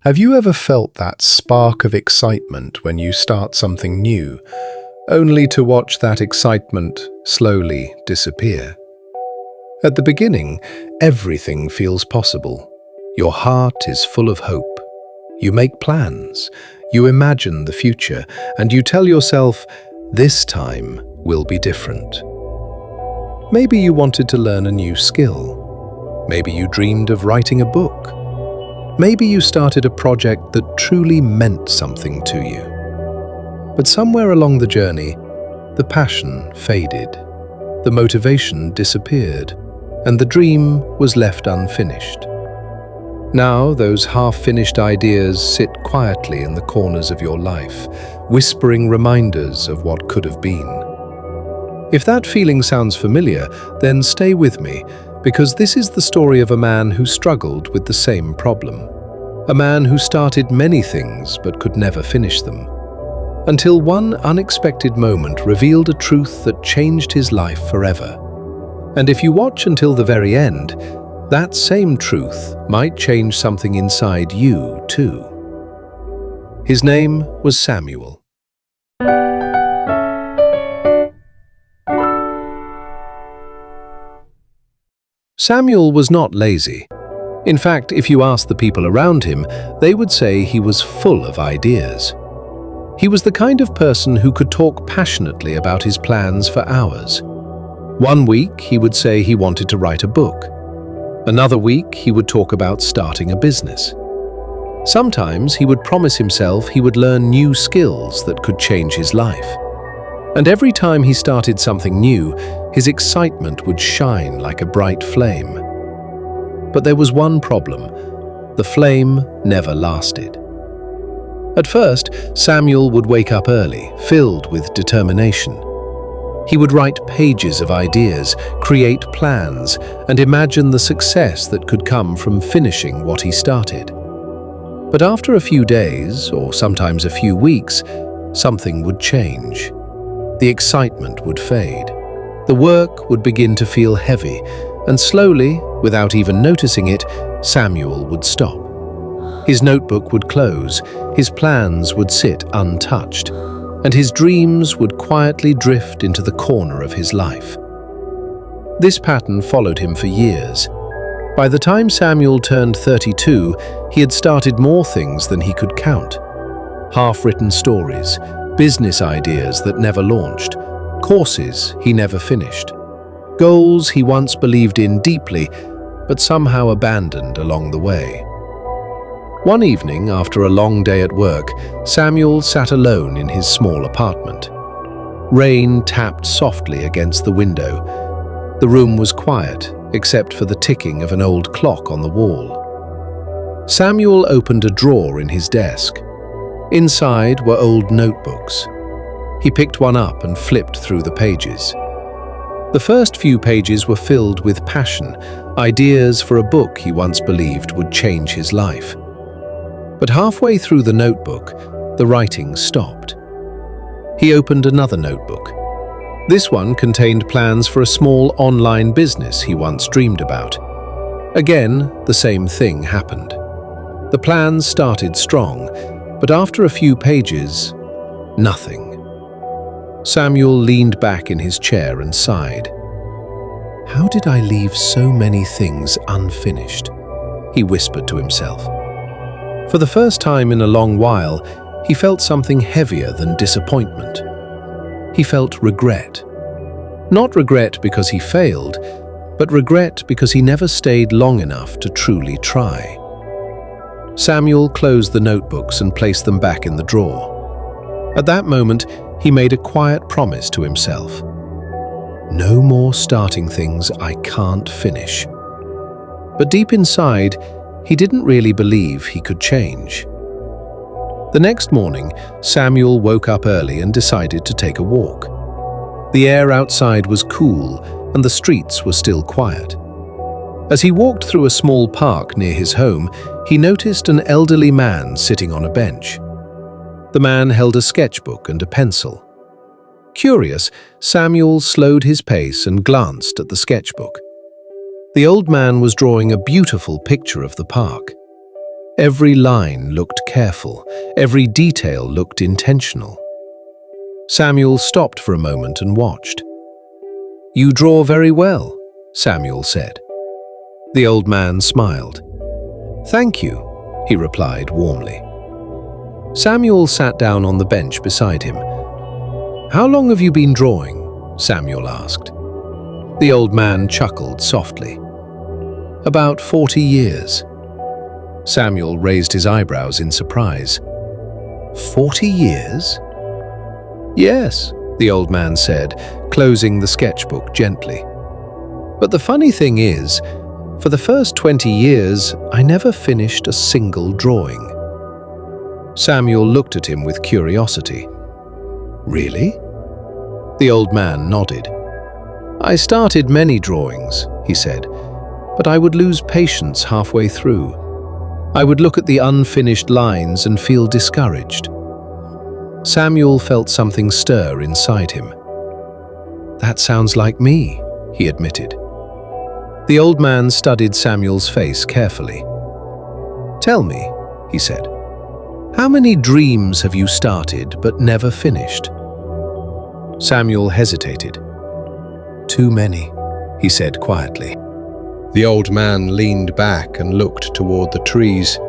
Have you ever felt that spark of excitement when you start something new, only to watch that excitement slowly disappear? At the beginning, everything feels possible. Your heart is full of hope. You make plans, you imagine the future, and you tell yourself, this time will be different. Maybe you wanted to learn a new skill. Maybe you dreamed of writing a book. Maybe you started a project that truly meant something to you. But somewhere along the journey, the passion faded, the motivation disappeared, and the dream was left unfinished. Now those half-finished ideas sit quietly in the corners of your life, whispering reminders of what could have been. If that feeling sounds familiar, then stay with me, because this is the story of a man who struggled with the same problem. A man who started many things but could never finish them. Until one unexpected moment revealed a truth that changed his life forever. And if you watch until the very end, that same truth might change something inside you too. His name was Samuel. Samuel was not lazy. In fact, if you asked the people around him, they would say he was full of ideas. He was the kind of person who could talk passionately about his plans for hours. One week, he would say he wanted to write a book. Another week, he would talk about starting a business. Sometimes, he would promise himself he would learn new skills that could change his life. And every time he started something new, his excitement would shine like a bright flame. But there was one problem. The flame never lasted. At first, Samuel would wake up early, filled with determination. He would write pages of ideas, create plans, and imagine the success that could come from finishing what he started. But after a few days, or sometimes a few weeks, something would change. The excitement would fade. The work would begin to feel heavy, and slowly, without even noticing it, Samuel would stop. His notebook would close, his plans would sit untouched, and his dreams would quietly drift into the corner of his life. This pattern followed him for years. By the time Samuel turned 32, he had started more things than he could count. Half-written stories, business ideas that never launched, courses he never finished, goals he once believed in deeply, but somehow abandoned along the way. One evening, after a long day at work, Samuel sat alone in his small apartment. Rain tapped softly against the window. The room was quiet, except for the ticking of an old clock on the wall. Samuel opened a drawer in his desk. Inside were old notebooks. He picked one up and flipped through the pages. The first few pages were filled with passion, ideas for a book he once believed would change his life. But halfway through the notebook, the writing stopped. He opened another notebook. This one contained plans for a small online business he once dreamed about. Again, the same thing happened. The plans started strong, but after a few pages, nothing. Samuel leaned back in his chair and sighed. "How did I leave so many things unfinished?" he whispered to himself. For the first time in a long while, he felt something heavier than disappointment. He felt regret. Not regret because he failed, but regret because he never stayed long enough to truly try. Samuel closed the notebooks and placed them back in the drawer. At that moment, he made a quiet promise to himself. No more starting things I can't finish. But deep inside, he didn't really believe he could change. The next morning, Samuel woke up early and decided to take a walk. The air outside was cool and the streets were still quiet. As he walked through a small park near his home, he noticed an elderly man sitting on a bench. The man held a sketchbook and a pencil. Curious, Samuel slowed his pace and glanced at the sketchbook. The old man was drawing a beautiful picture of the park. Every line looked careful, every detail looked intentional. Samuel stopped for a moment and watched. "You draw very well," Samuel said. The old man smiled. "Thank you," he replied warmly. Samuel sat down on the bench beside him. "How long have you been drawing?" Samuel asked. The old man chuckled softly. "About 40 years." Samuel raised his eyebrows in surprise. 40 years? "Yes," the old man said, closing the sketchbook gently. "But the funny thing is, for the first 20 years, I never finished a single drawing." Samuel looked at him with curiosity. "Really?" The old man nodded. "I started many drawings," he said, "but I would lose patience halfway through. I would look at the unfinished lines and feel discouraged." Samuel felt something stir inside him. "That sounds like me," he admitted. The old man studied Samuel's face carefully. "Tell me," he said, "how many dreams have you started but never finished?" Samuel hesitated. "Too many," he said quietly. The old man leaned back and looked toward the trees.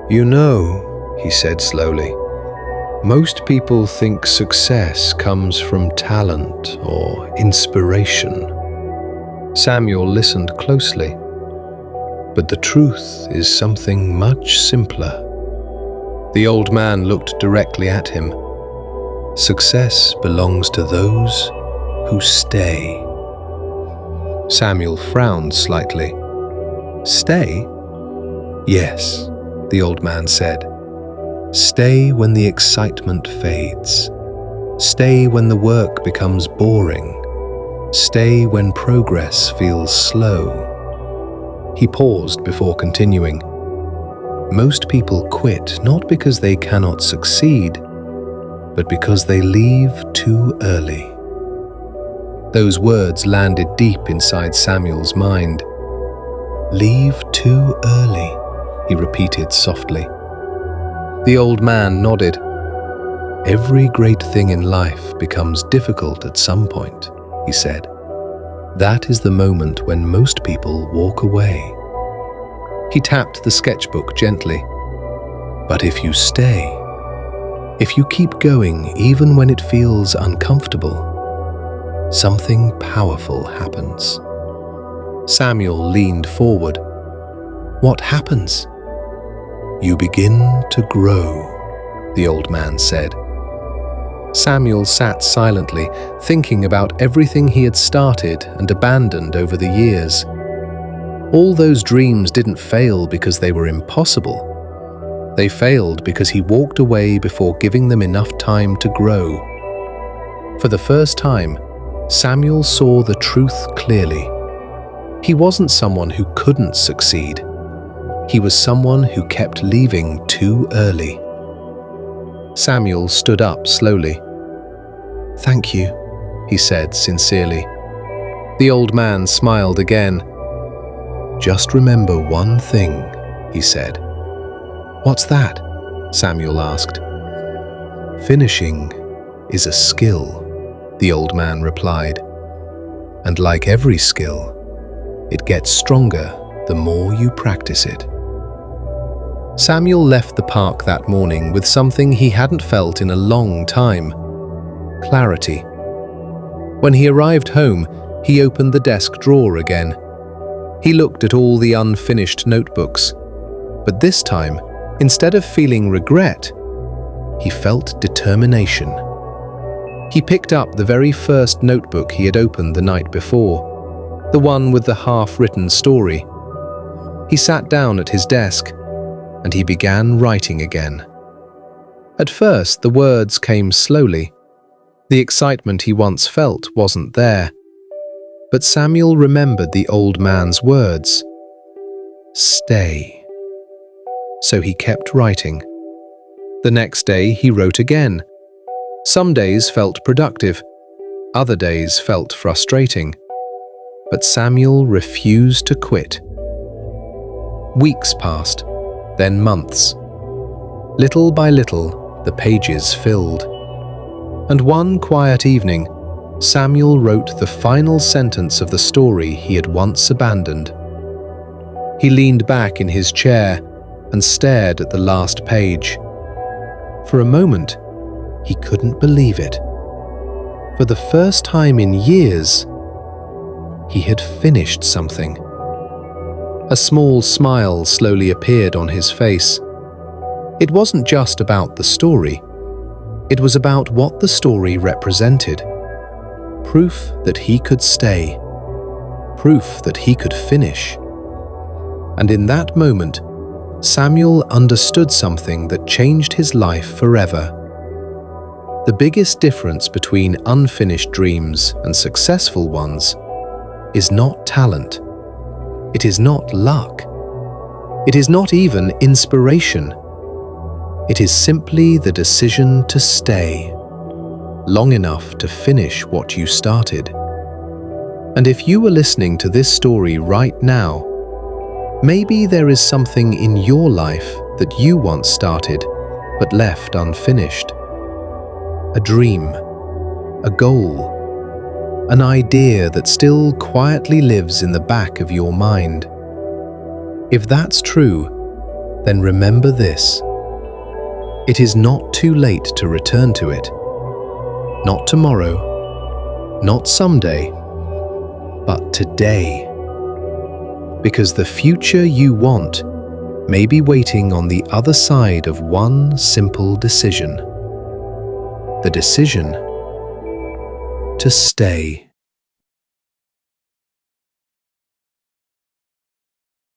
"You know," he said slowly, "most people think success comes from talent or inspiration." Samuel listened closely. "But the truth is something much simpler." The old man looked directly at him. "Success belongs to those who stay." Samuel frowned slightly. "Stay?" "Yes," the old man said. "Stay when the excitement fades. Stay when the work becomes boring. Stay when progress feels slow." He paused before continuing. "Most people quit not because they cannot succeed, but because they leave too early." Those words landed deep inside Samuel's mind. "Leave too early," he repeated softly. The old man nodded. "Every great thing in life becomes difficult at some point," he said. "That is the moment when most people walk away." He tapped the sketchbook gently. "But if you stay, if you keep going even when it feels uncomfortable, something powerful happens." Samuel leaned forward. "What happens?" "You begin to grow," the old man said. Samuel sat silently, thinking about everything he had started and abandoned over the years. All those dreams didn't fail because they were impossible. They failed because he walked away before giving them enough time to grow. For the first time, Samuel saw the truth clearly. He wasn't someone who couldn't succeed. He was someone who kept leaving too early. Samuel stood up slowly. "Thank you," he said sincerely. The old man smiled again. "Just remember one thing," he said. "What's that?" Samuel asked. "Finishing is a skill," the old man replied. "And like every skill, it gets stronger the more you practice it." Samuel left the park that morning with something he hadn't felt in a long time: clarity. When he arrived home, he opened the desk drawer again. He looked at all the unfinished notebooks, but this time, instead of feeling regret, he felt determination. He picked up the very first notebook he had opened the night before, the one with the half-written story. He sat down at his desk, and he began writing again. At first, the words came slowly. The excitement he once felt wasn't there. But Samuel remembered the old man's words. Stay. So he kept writing. The next day, he wrote again. Some days felt productive, other days felt frustrating. But Samuel refused to quit. Weeks passed. then months. Little by little, the pages filled. And one quiet evening, Samuel wrote the final sentence of the story he had once abandoned. He leaned back in his chair and stared at the last page. For a moment, he couldn't believe it. For the first time in years, he had finished something. A small smile slowly appeared on his face. It wasn't just about the story. It was about what the story represented. Proof that he could stay. Proof that he could finish. And in that moment, Samuel understood something that changed his life forever. The biggest difference between unfinished dreams and successful ones is not talent. It is not luck. It is not even inspiration. It is simply the decision to stay long enough to finish what you started. And if you are listening to this story right now, maybe there is something in your life that you once started but left unfinished. A dream, a goal, an idea that still quietly lives in the back of your mind. If that's true, then remember this. It is not too late to return to it. Not tomorrow, not someday, but today. Because the future you want may be waiting on the other side of one simple decision. The decision to stay.